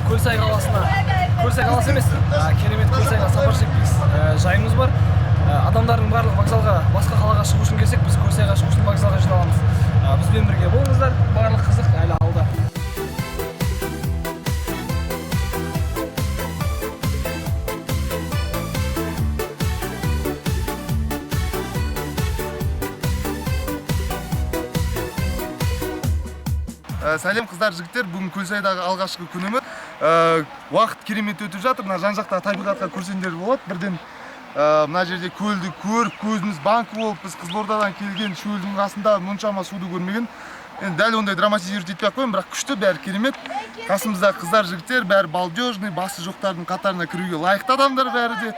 Көлсай қаласына, Көлсай қаласы емес, керемет Көлсайға сапар шекпекпіз. Жайымыз бар. Адамдардың барлығы вокзалға, басқа қалаға шығу үшін келсек, біз Көлсайға шығу үшін вокзалға жиналамыз. Бізбен бірге болыңыздар, барлық қызық әлі алда. Сәлем қыздар, жігіттер, бүгін Көлсайдағы алғашқы күніміз. Уақыт керемет өтіп жатыр. Мына жан-жақтағы табиғатқа көрсеңдер болады. Бірден мына жерде көлді көріп, көзіміз банкі болып, біз Қызылордадан келген шөлдің қасында мұншама суды көрмеген. Енді дәл ондай драматизировать етпей ақ қояйын, бірақ күшті, бәрі керемет. Қасымызда қыздар, жігіттер, бәрі балдежный, басы жоқтардың қатарына кіруге лайықты адамдар бәрі де.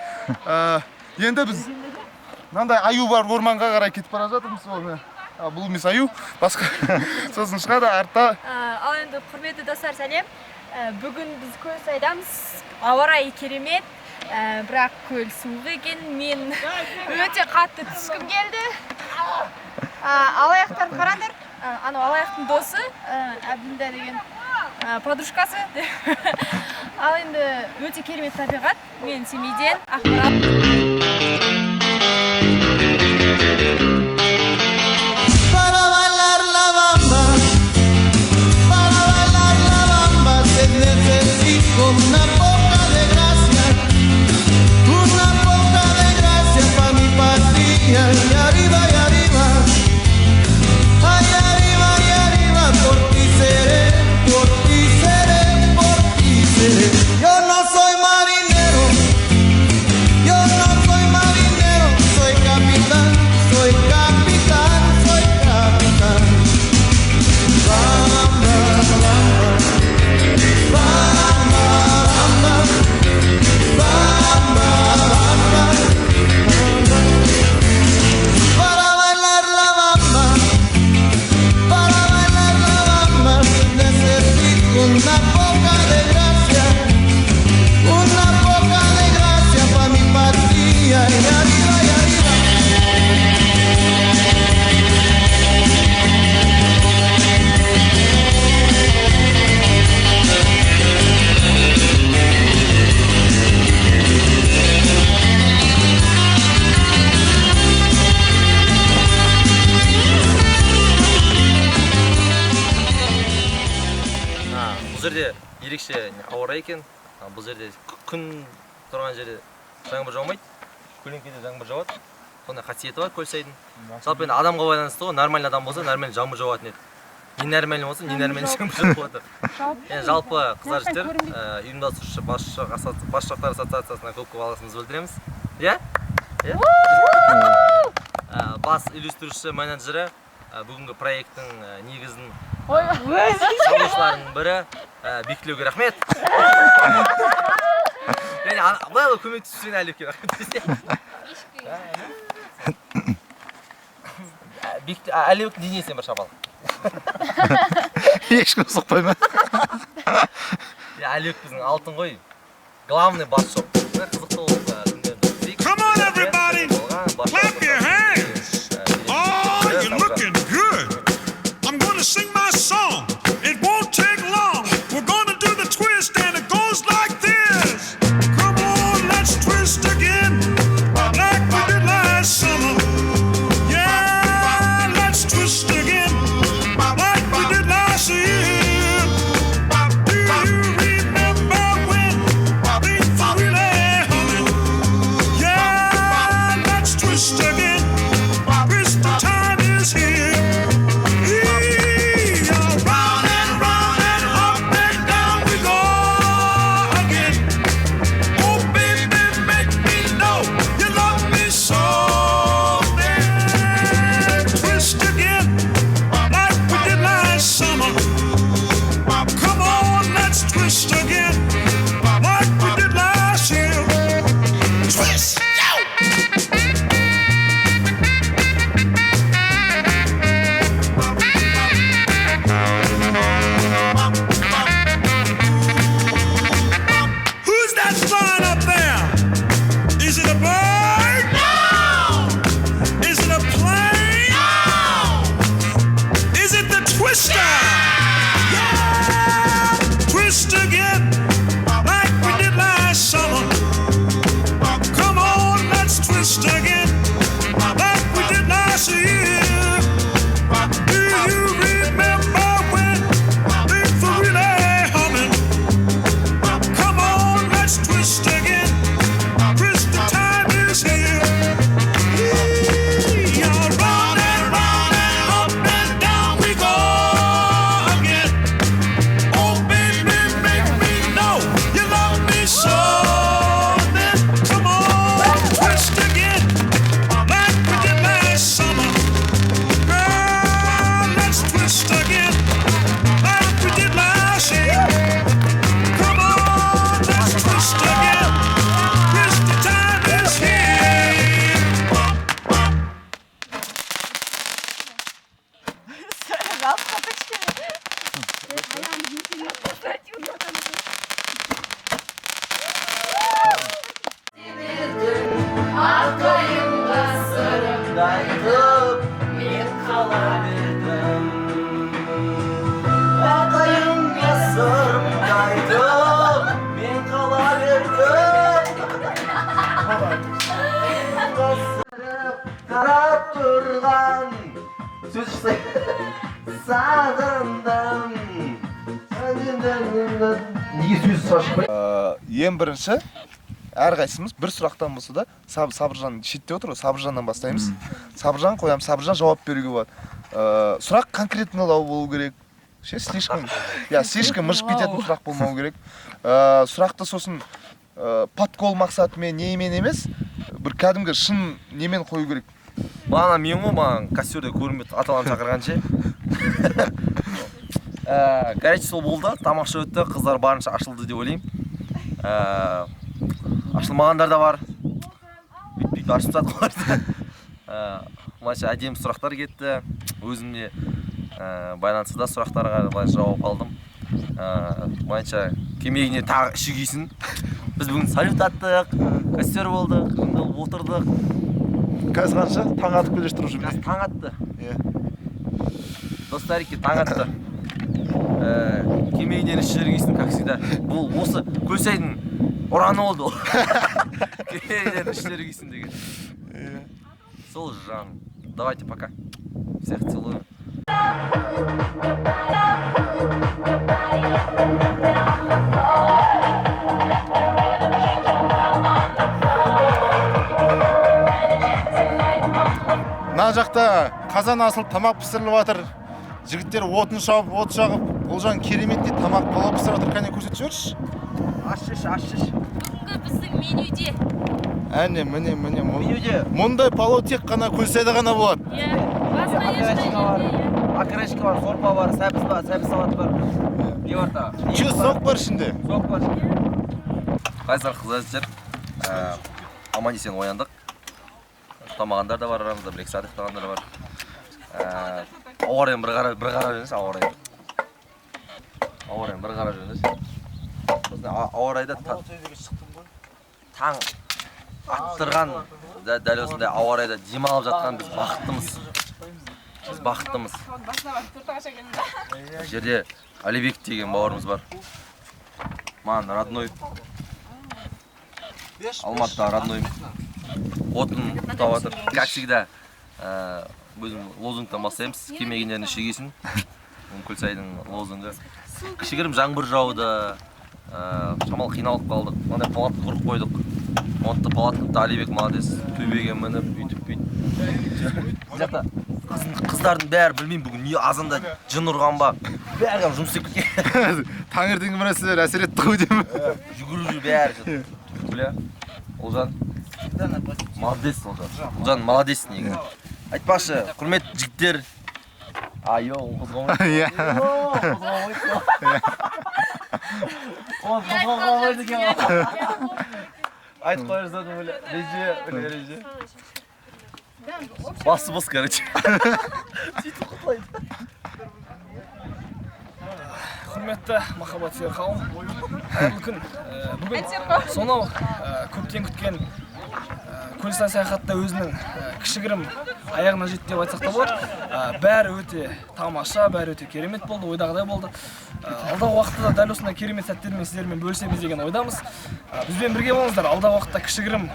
Енді біз мынандай аю бар орманға қарай кетіп бара жатырмыз. Бұл емес аю, басқа сосын шығады артта. Ал енді құрметті достар, сәлем. Бүгін біз Көлсайдамыз. Ауа райы керемет, бірақ көл суық екен. Мен өте қатты түскім келді. Алаяқтар қараңдар. Анау алаяқтың досы, Әбділда деген подружкасы. Ал енді өте керемет табиғат. Мен Семейден ақпарат. Una poca de gracia para mi patria. Y arriba, ay, arriba, por ti seré, por ti seré, por ti seré. Yo no soy marinero, soy capitán, soy capitán, soy capitán. Una poca de gracia para mi patria. Y arriba, Бұл жерде ерекше ауа райы екен. Бұл жерде күн тұрған жерде жаңбыр жаумайды. Көлеңкеде жаңбыр жауады. Сондай қасиеті бар Көлсайдың. Жалпы енді адамға байланысты ғой, нормальный адам болса, нормальный жаңбыр жауатын еді. Не нормальный болса, не нормальный жаңбыр жауып жатыр. Жалпы қыздар жігіттер, ұйымдастырушы басшылықтар ассоциациясына көп алғысымызды білдіреміз. Иә? Бас үйлестіруші менеджері бүгінгі проекттің негізін салушылардың бірі Бектілеуге рахмет. Және былай көмектесуші Әлеуке рахмет. Әлеуктің денесіне бір шапал. Ешкім соқпай ма? Әлеук біздің алтын ғой. Главный бас жоқ. Қызықты ол Come on everybody, clap your hands. Oh, you're looking good. I'm gonna sing my song. It won't take long. We're gonna do the twist and it goes like this. Come on, let's twist again, like we did last summer. Yeah, let's twist again, like we did last year. Do you remember when things were really humming? last year. Do you remember when things were really humming? Come on, let's twist again. Twist, the time is here. You're running, running, up and down we go again. Oh, baby, make me know you love me so. Then come on, twist again, like we did last summer. Girl, let's twist again, like we did last year. Come on, let's twist again. Twist, the time is here. Qarab turgan söz sağındım. Неге сөз шашпай? Ең бірінші әрқайсымыз бір сұрақтан болса да Сабыржан шетте отыр ғой, Сабыржаннан бастаймыз. Сабыржан қоямыз, Сабыржан жауап беруге болады. Сұрақ конкретнолау болу керек. Слишком мыжып кететін сұрақ болмау керек. Сұрақты сосын подкол мақсатымен немен емес, бір кәдімгі шын немен қою керек. Маған мен ғой, маған костерде көрінбеді, аталан шақырған ше. Горячий сол болды, тамақша өтті, қыздар барынша ашылды деп ойлаймын. Ашылмағандар да бар. Бүйтіп ашып жатқаларды. Былайша әдемі сұрақтар кетті. Өзімде байланысты да сұрақтарға жауап алдым. Былайша кемегіне тағы іші күйсін. Біз бүгін салют аттық, костер болдық, отырдық. Қазір қанша? Таң атып келе жатыр уже. Таң атты. Достарики таң атты. Кемегінен ішілер күйсін, как всегда. Бұл осы Көлсайдың ұраны болды. Кемегінен ішілер күйсін деген. Сол жан. Давайте, пока. Всех целую. Мына жақта қазан асылып тамақ пісіріліп жатыр. Жігіттер отын шауып, от жағып, Олжан кереметтей тамақ палау пісіріп жатыр. Кәне көрсетіп жіберші. Ашшыш. Бүгінгі біздің менюде. Әне, міне. Менюде. Мұндай палау тек қана Көлсайда ғана болады. Басқа ешқай жерде. Макарешка бар, сорпа бар, сәбіз салат бар. Не бар тағы? Че соқ бар ішінде? Соқ бар. Қайсар қыздар, аман есен ояндық. Тамағандар да бар арамызда, бір екі сағат ұйықтағандар да бар. Ауа райын бір қарап жүріңіз, ауа райын. Ауа райын бір қарап жүріңіз. Ауа райда таң аттырған, дәл осындай ауа райда демалып жатқан біз бақыттымыз. Біз бақыттымыз. Жерде Алибек деген бауырымыз бар. Маған родной. Алматыда родной. Отын ұстап жатыр. Как всегда, өзім лозунгтан бастаймыз. Кемегендерін іші күйсін. Көлсайдың лозунгі. Кішігірім жаңбыр жауды. Шамал қиналып қалдық. Мынандай палатка құрып қойдық. Монтты палатканы Алибек молодец. Төбеге мініп, бүйтіп. Қыздардың бәрі білмеймін бүгін не азанда жын ұрған ба. Бәрі жұмыс істеп кеткен. Таңертеңгі нәрселер әсер етті ғой деймін. Жүгіріп бәрі. Бля, Олжан молодец, Олжан молодец негізі. Айтпақшы, құрметті жігіттер. Айо, қозғалмайды. Қозғалмайды екен. Айтып қойырсады, реже. Басы бос, короче. Сөйтіп құтылайды. Құрметті махаббат сүйер қауым. Қайырлы күн. Бүгін сонау көптен күткен Көлсай саяхатта өзінің кішігірім аяғына жетті деп айтсақ та болады. Бәрі өте тамаша, бәрі өте керемет болды, ойдағыдай болды. Алдағы уақытта дәл осындай керемет сәттермен сіздермен бөлісеміз деген ойдамыз. Бізбен бірге болыңыздар. Алдағы уақытта кішігірім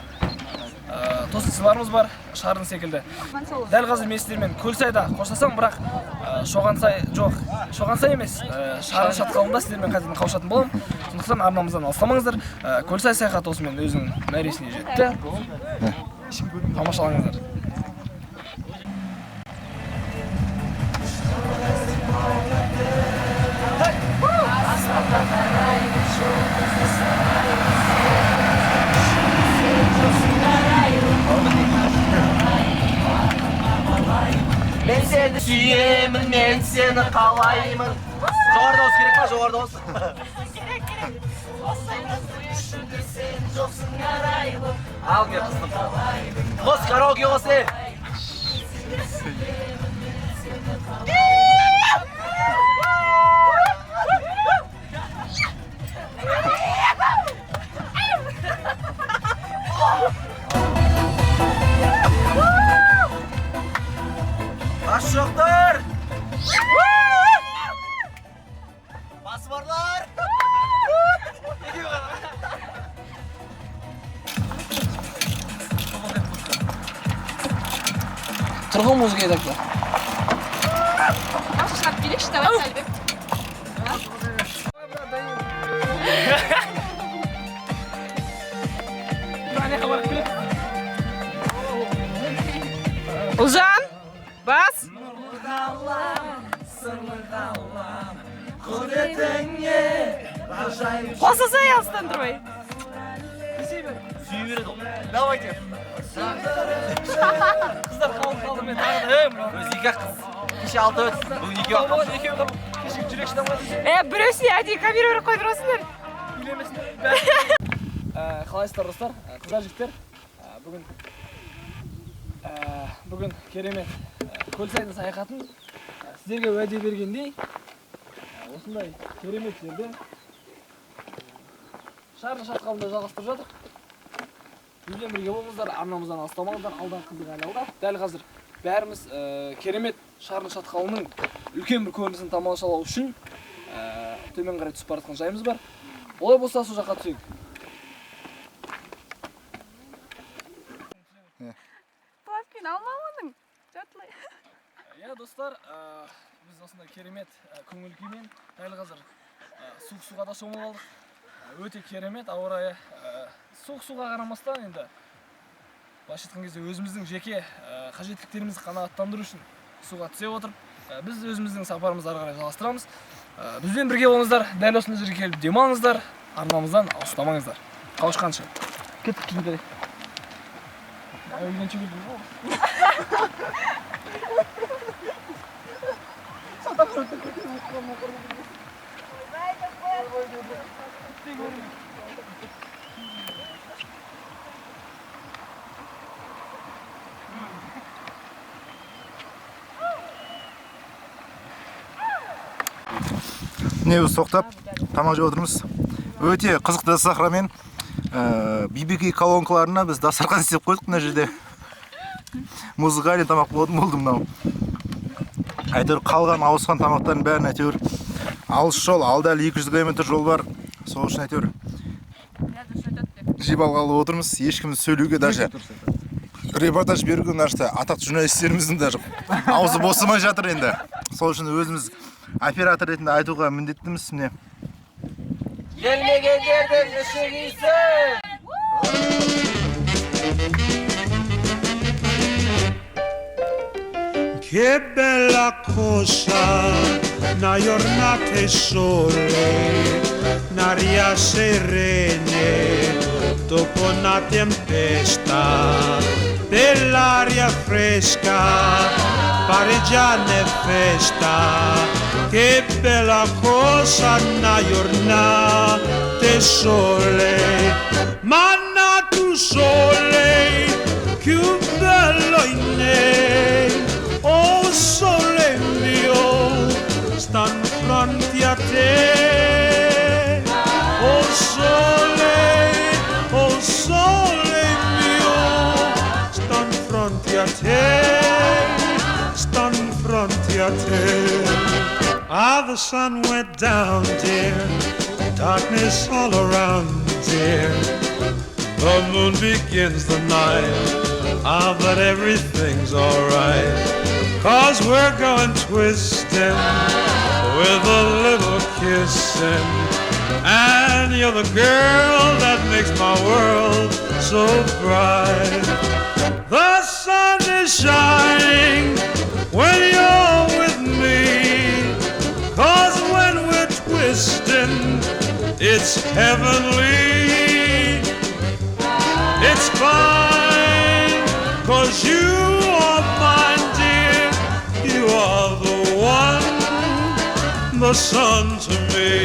тосынсыларымыз бар, шарын секілді. Дәл қазір мен сіздермен Көлсайда қоштасам, бірақ Шоғансай жоқ, Шоғансай емес, шарын шатқалында сіздермен қайтадан қауышатын боламын. Сондықтан арнамыздан алыстамаңыздар. Көлсай саяхаты осымен өзінің мәресіне жетті. Тамашалаңыздар. Мен сені сүйемін, мен сені қалаймын. Жоғары дауыс керек па, жоғары дауыс? Ал кел қыздым. Қос караоке қосы. Аш жоқтар! Басы барлар! Тұрғын музыка едікті. Ашшап келекші, давай сәлбеп. Ұлжан, бас. Қосылсай алыстан тұрбай. Сүйі береді ол. Давайте. Қыздар қалды мен тағы да. Өзі екі қыз. Кеше алты өт. Бүгін екеу ақ. Екеуі қалды. Кешегі жүрекші дамады. Біреусіне әдейі камера өріп қойдыр осыңдар. Қалайсыздар достар, қыздар жігіттер. Бүгін керемет Көлсайдың саяхатын сіздерге уәде бергендей осындай керемет жерде шарын шатқалында жалғастырып жатыр. Бізбен бірге болыңыздар, арнамыздан алыстамаңыздар, алдағы қызық әлі алда. Дәл қазір бәріміз керемет шарын шатқалының үлкен бір көрінісін тамашалау үшін төмен қарай түсіп бара жатқан жайымыз бар. Олай болса сол жаққа түсейік. Плавкин алмамадың? Жатылай. Иә, достар, біз осындай керемет көңіл күймен дәл қазір суық суға да шомылып алдық. Өте керемет ауа райы. Суық суға қарамастан енді былайша айтқан кезде өзіміздің жеке қажеттіліктерімізді қанағаттандыру үшін суға түсе отырып біз өзіміздің сапарымызды ары қарай жалғастырамыз. Бізбен бірге болыңыздар, дәл осындай жерге келіп демалыңыздар, арнамыздан алыстамаңыздар. Қауышқанша. Кеттік киіндер. Үйден чөгілдім ғой. Міне біз тоқтап тамақ жеп отырмыз. Өте қызықты сахрамен BBQ колонкаларына біз дастархан істеп қойдық мына жерде. Музыкальный тамақ болды мынау. Әйтеуір қалған ауысқан тамақтардың бәрін әйтеуір алыс жол, алда 200 км жол бар. Сол үшін әйтеуір жеп алғалы отырмыз. Ешкім сөйлеуге даже репортаж беруге нашта атақты журналистеріміздің даже аузы босамай жатыр енді. Сол үшін өзіміз оператор ретінде айтуға міндеттіміз міне. Gelmegенlerдің іші күйсін! Che bella cosa, una giornata e sole, un'aria serene, dopo una tempesta, dell'aria fresca, pareggiare e festa. Che bella cosa, una giornata e sole, manna tu sole, più bello in me. Oh sole mio, stan fronte a te. Oh sole mio, stan fronte a te. Stan fronte a te. Ah, the sun went down, dear. Darkness all around, dear. The moon begins the night. Ah, but everything's alright. 'Cause we're going twisting with a little kissing. And you're the girl that makes my world so bright. The sun is shining when you're with me. 'Cause when we're twisting, it's heavenly. It's fine, 'cause you are mine, dear. You are the one, the sun to me.